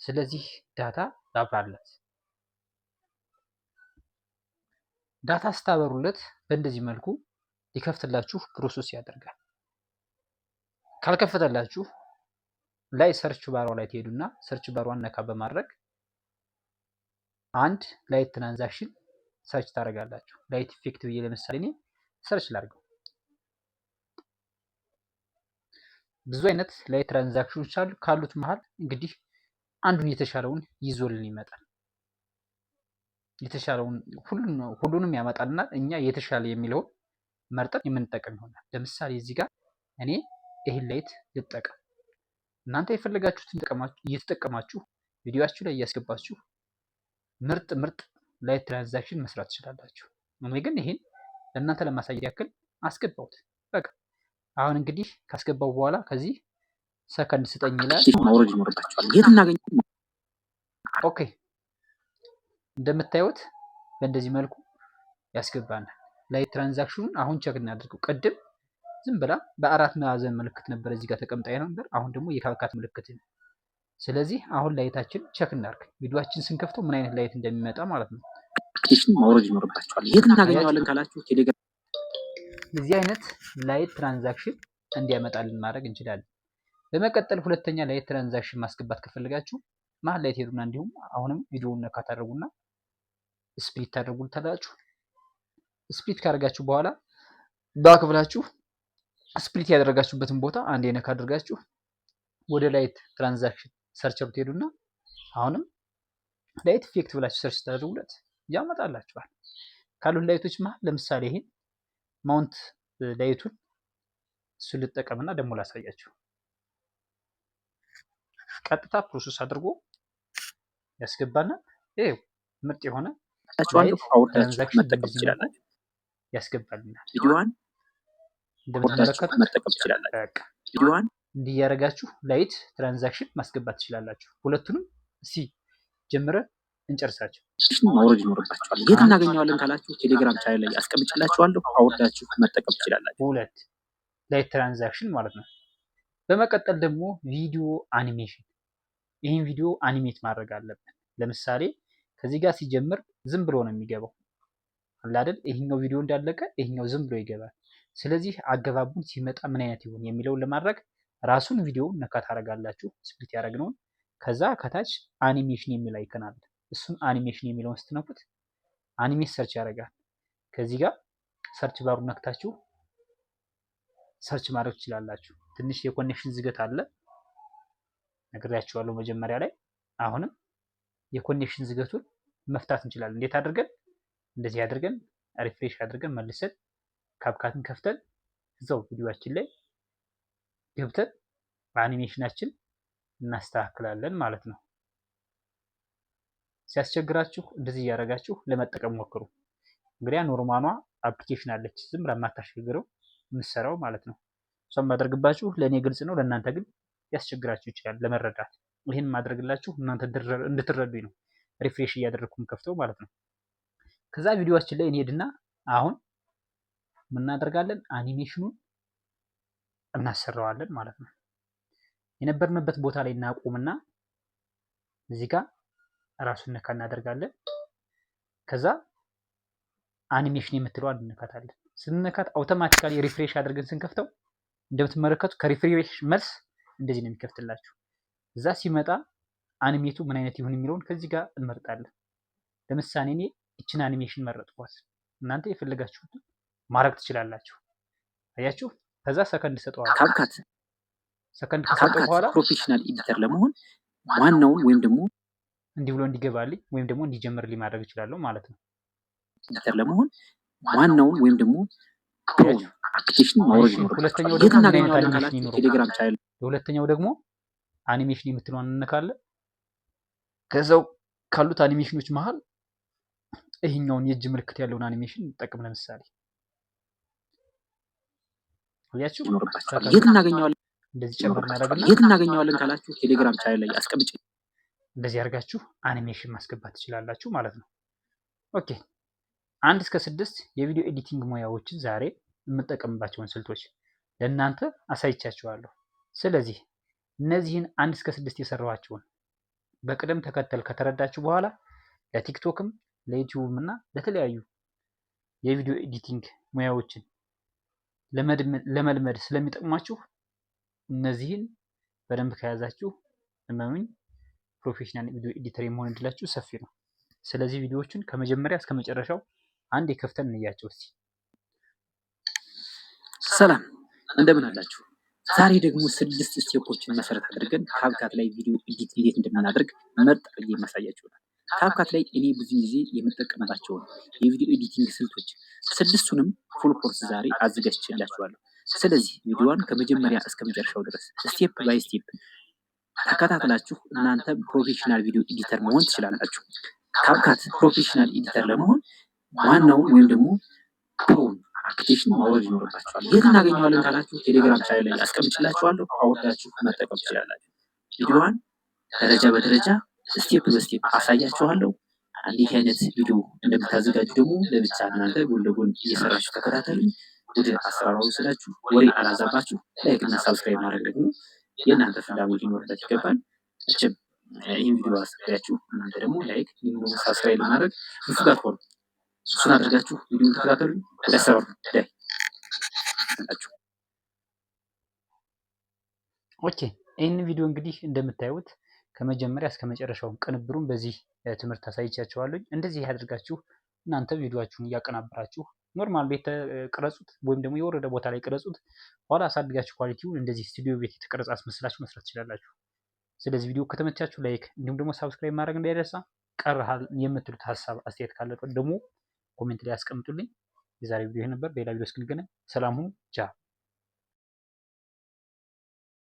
ስለዚህ ዳታ ላብራለት። ዳታ ስታበሩለት በእንደዚህ መልኩ ሊከፍትላችሁ ፕሮሰስ ያደርጋል። ካልከፈተላችሁ ላይ ሰርች ባሯ ላይ ትሄዱና ሰርች ባሯን ነካ በማድረግ አንድ ላይት ትራንዛክሽን ሰርች ታደርጋላችሁ። ላይት ኢፌክት ብዬ ለምሳሌ እኔ ሰርች ላድርገው። ብዙ አይነት ላይት ትራንዛክሽኖች አሉ። ካሉት መሃል እንግዲህ አንዱን የተሻለውን ይዞልን ይመጣል። የተሻለውን ሁሉንም ያመጣልና እኛ የተሻለ የሚለውን መርጠን የምንጠቀም ይሆናል። ለምሳሌ እዚህ ጋር እኔ ይህን ላይት ልጠቀም። እናንተ የፈለጋችሁትን እየተጠቀማችሁ ቪዲዮአችሁ ላይ እያስገባችሁ ምርጥ ላይት ትራንዛክሽን መስራት ትችላላችሁ። እኔ ግን ይሄን ለእናንተ ለማሳየት ያክል አስገባሁት። በቃ አሁን እንግዲህ ካስገባው በኋላ ከዚህ ሰከንድ ስጠኝ ይላል። ማውረድ ይኖርባችኋል። የት እናገኛለን? ኦኬ እንደምታዩት በእንደዚህ መልኩ ያስገባናል። ላይት ትራንዛክሽኑን አሁን ቸክ እናድርገው። ቅድም ዝም ብላ በአራት ማዕዘን ምልክት ነበር እዚህ ጋር ተቀምጣ ነበር። አሁን ደግሞ የካልካት ምልክት ነው። ስለዚህ አሁን ላይታችን ቸክ እናድርግ። ቪዲዮአችን ስንከፍተው ምን አይነት ላይት እንደሚመጣ ማለት ነው። አፕሊኬሽን ማውረድ ይኖርባችኋል። የት እናገኘዋለን ካላችሁ ቴሌግራም እዚህ አይነት ላይት ትራንዛክሽን እንዲያመጣልን ማድረግ እንችላለን። በመቀጠል ሁለተኛ ላይት ትራንዛክሽን ማስገባት ከፈለጋችሁ መሀል ላይ ትሄዱና እንዲሁም አሁንም ቪዲዮውን ነካ ታደርጉና ስፕሊት ታደርጉታላችሁ። ስፕሊት ካደረጋችሁ በኋላ ባክ ብላችሁ ስፕሊት ያደረጋችሁበትን ቦታ አንዴ ነካ አድርጋችሁ ወደ ላይት ትራንዛክሽን ሰርቸሩ ትሄዱና አሁንም ላይት ኢፌክት ብላችሁ ሰርች ታደርጉለት ያመጣላችኋል። ካሉት ላይቶች መሃል ለምሳሌ ይሄን ማውንት ላይቱን እሱ ልጠቀምና ደግሞ ላሳያችሁ። ቀጥታ ፕሮሰስ አድርጎ ያስገባና ይሄው ምርጥ የሆነ ትራንዛክሽን መጠቀም ትችላላችሁ። ያስገባልናል። ቪዲዮዋን እንደምትመለከቱት መጠቀም ትችላላችሁ። ቪዲዮዋን እንዲህ እያደረጋችሁ ላይት ትራንዛክሽን ማስገባት ትችላላችሁ። ሁለቱንም ጀምረን እንጨርሳቸው። ማውረድ ይኖርባችኋል። የት እናገኘዋለን ካላችሁ ቴሌግራም ቻናል ላይ አስቀምጥላችኋለሁ። አውርዳችሁ መጠቀም ትችላላችሁ። ሁለት ላይት ትራንዛክሽን ማለት ነው። በመቀጠል ደግሞ ቪዲዮ አኒሜሽን። ይህን ቪዲዮ አኒሜት ማድረግ አለብን። ለምሳሌ ከዚህ ጋር ሲጀምር ዝም ብሎ ነው የሚገባው አለ አይደል? ይሄኛው ቪዲዮ እንዳለቀ ይሄኛው ዝም ብሎ ይገባል። ስለዚህ አገባቡን ሲመጣ ምን አይነት ይሆን የሚለውን ለማድረግ ራሱን ቪዲዮውን ነካ ታደርጋላችሁ። ስፕሊት ያደረግነውን ከዛ ከታች አኒሜሽን የሚል አይከን አለ። እሱን አኒሜሽን የሚለውን ስትነኩት አኒሜት ሰርች ያደርጋል። ከዚህ ጋር ሰርች ባሩ ነክታችሁ ሰርች ማድረግ ትችላላችሁ። ትንሽ የኮኔክሽን ዝገት አለ ነግሬያችኋለሁ መጀመሪያ ላይ። አሁንም የኮኔክሽን ዝገቱን መፍታት እንችላለን። እንዴት አድርገን? እንደዚህ አድርገን ሪፍሬሽ አድርገን መልሰን ካፕካትን ከፍተን እዛው ቪዲዮአችን ላይ ገብተን በአኒሜሽናችን እናስተካክላለን ማለት ነው። ሲያስቸግራችሁ እንደዚህ እያደረጋችሁ ለመጠቀም ሞክሩ። እንግዲያ ኖርማኗ አፕሊኬሽን አለች ዝም ብላ የማታስቸግረው የምትሰራው ማለት ነው። እሷም ማድረግባችሁ ለእኔ ግልጽ ነው፣ ለእናንተ ግን ያስቸግራችሁ ይችላል ለመረዳት። ይህን ማድረግላችሁ እናንተ እንድትረዱኝ ነው። ሪፍሬሽ እያደረግኩም ከፍተው ማለት ነው። ከዛ ቪዲዮአችን ላይ እንሄድና አሁን ምን እናደርጋለን? አኒሜሽኑን እናሰራዋለን ማለት ነው። የነበርንበት ቦታ ላይ እናቆምና እዚህ ጋር ራሱን ነካ እናደርጋለን። ከዛ አኒሜሽን የምትለዋን እንነካታለን። ስንነካት አውቶማቲካሊ ሪፍሬሽ አድርገን ስንከፍተው እንደምትመለከቱ ከሪፍሬሽ መልስ እንደዚህ ነው የሚከፍትላችሁ። እዛ ሲመጣ አኒሜቱ ምን አይነት ይሁን የሚለውን ከዚህ ጋር እንመርጣለን። ለምሳሌ እኔ እችን አኒሜሽን መረጥኳት። እናንተ የፈለጋችሁትን ማድረግ ትችላላችሁ። አያችሁ። ከዛ ሰከንድ ሰጠዋለሁ። ካፕካት ሰከንድ ከሰጠው በኋላ ፕሮፌሽናል ኤዲተር ለመሆን ዋናውን ወይም ደግሞ እንዲህ ብሎ እንዲገባልኝ ወይም ደግሞ እንዲጀምርልኝ ማድረግ እችላለሁ ማለት ነው። ኤዲተር ለመሆን ዋናውን ወይም ደግሞ አፕሊኬሽን ማውረድ ነው። ሁለተኛው ደግሞ ቴሌግራም ቻናል የሁለተኛው ደግሞ አኒሜሽን የምትለውን እንነካለን። ከዛው ካሉት አኒሜሽኖች መሃል ይሄኛውን የእጅ ምልክት ያለውን አኒሜሽን እንጠቅም። ለምሳሌ አያችሁ የት እናገኘዋለን? እንደዚህ ጨምር እናደርግና የት እናገኘዋለን ካላችሁ ቴሌግራም ቻናል ላይ አስቀምጬ እንደዚህ አድርጋችሁ አኒሜሽን ማስገባት ትችላላችሁ ማለት ነው። ኦኬ 1 እስከ 6 የቪዲዮ ኤዲቲንግ ሙያዎችን ዛሬ የምጠቀምባቸውን ስልቶች ለእናንተ አሳይቻችኋለሁ። ስለዚህ እነዚህን 1 እስከ 6 የሰራኋቸውን በቅደም ተከተል ከተረዳችሁ በኋላ ለቲክቶክም ለዩቲዩብም እና ለተለያዩ የቪዲዮ ኤዲቲንግ ሙያዎችን ለመልመድ ስለሚጠቅሟችሁ እነዚህን በደንብ ከያዛችሁ እመኑኝ ፕሮፌሽናል ቪዲዮ ኤዲተር የመሆን እድላችሁ ሰፊ ነው። ስለዚህ ቪዲዮዎችን ከመጀመሪያ እስከ መጨረሻው አንድ የከፍተን እንያቸው እስቲ። ሰላም እንደምን አላችሁ? ዛሬ ደግሞ 6 ስቴፖችን መሰረት አድርገን ካፕካት ላይ ቪዲዮ ኤዲት እንዴት እንደምናደርግ መርጥ አድርጌ ማሳያችሁ ነው። ካፕካት ላይ እኔ ብዙ ጊዜ የምጠቀምባቸውን የቪዲዮ ኤዲቲንግ ስልቶች 6ቱንም ፉል ኮርስ ዛሬ አዘጋጅቼላችኋለሁ። ስለዚህ ቪዲዮዋን ከመጀመሪያ እስከ መጨረሻው ድረስ ስቴፕ ባይ ስቴፕ ተከታትላችሁ እናንተ ፕሮፌሽናል ቪዲዮ ኤዲተር መሆን ትችላላችሁ። ካፕካት ፕሮፌሽናል ኤዲተር ለመሆን ዋናውን ወይም ደግሞ ፕሮን አፕሊኬሽን ማውረድ ይኖርባችኋል። የት እናገኘዋለን ካላችሁ ቴሌግራም ቻናል ላይ አስቀምጬላችኋለሁ። አውርዳችሁ መጠቀም ትችላላችሁ። ቪዲዮዋን ደረጃ በደረጃ ስቴፕ በስቴፕ አሳያችኋለሁ። እንዲህ አይነት ቪዲዮ እንደምታዘጋጁ ደግሞ ለብቻ እናንተ ጎን ለጎን እየሰራችሁ ተከታተሉ። ወደ አሰራሩ ስላችሁ ወሬ አላዛባችሁ። ላይክ እና ሳብስክራይብ ማድረግ ደግሞ የእናንተ ፍላጎት ሊኖርበት ይገባል። እችም ይህን ቪዲዮ አስገያችሁ እናንተ ደግሞ ላይክ እንዲሁም ደግሞ ሳብስክራይብ ማድረግ ጋር ሆኑ። እሱን አድርጋችሁ ቪዲዮን ተከታተሉ። ለሰሩ ላይ ኦኬ ይህን ቪዲዮ እንግዲህ እንደምታዩት ከመጀመሪያ እስከ መጨረሻው ቅንብሩን በዚህ ትምህርት አሳይቻችኋለሁ። እንደዚህ ያድርጋችሁ እናንተ ቪዲዮአችሁን እያቀናበራችሁ ኖርማል ቤት ቅረጹት፣ ወይም ደግሞ የወረደ ቦታ ላይ ቅረጹት። ኋላ አሳድጋችሁ ኳሊቲውን እንደዚህ ስቱዲዮ ቤት የተቀረጸ አስመስላችሁ መስራት ትችላላችሁ። ስለዚህ ቪዲዮ ከተመቻችሁ ላይክ እንዲሁም ደግሞ ሳብስክራይብ ማድረግ እንዳይረሳ። ቀርሃል የምትሉት ሀሳብ አስተያየት ካለ ደግሞ ኮሜንት ላይ ያስቀምጡልኝ። የዛሬ ቪዲዮ ይሄ ነበር። በሌላ ቪዲዮ እስክንገናኝ ሰላም ሁኑ። ቻው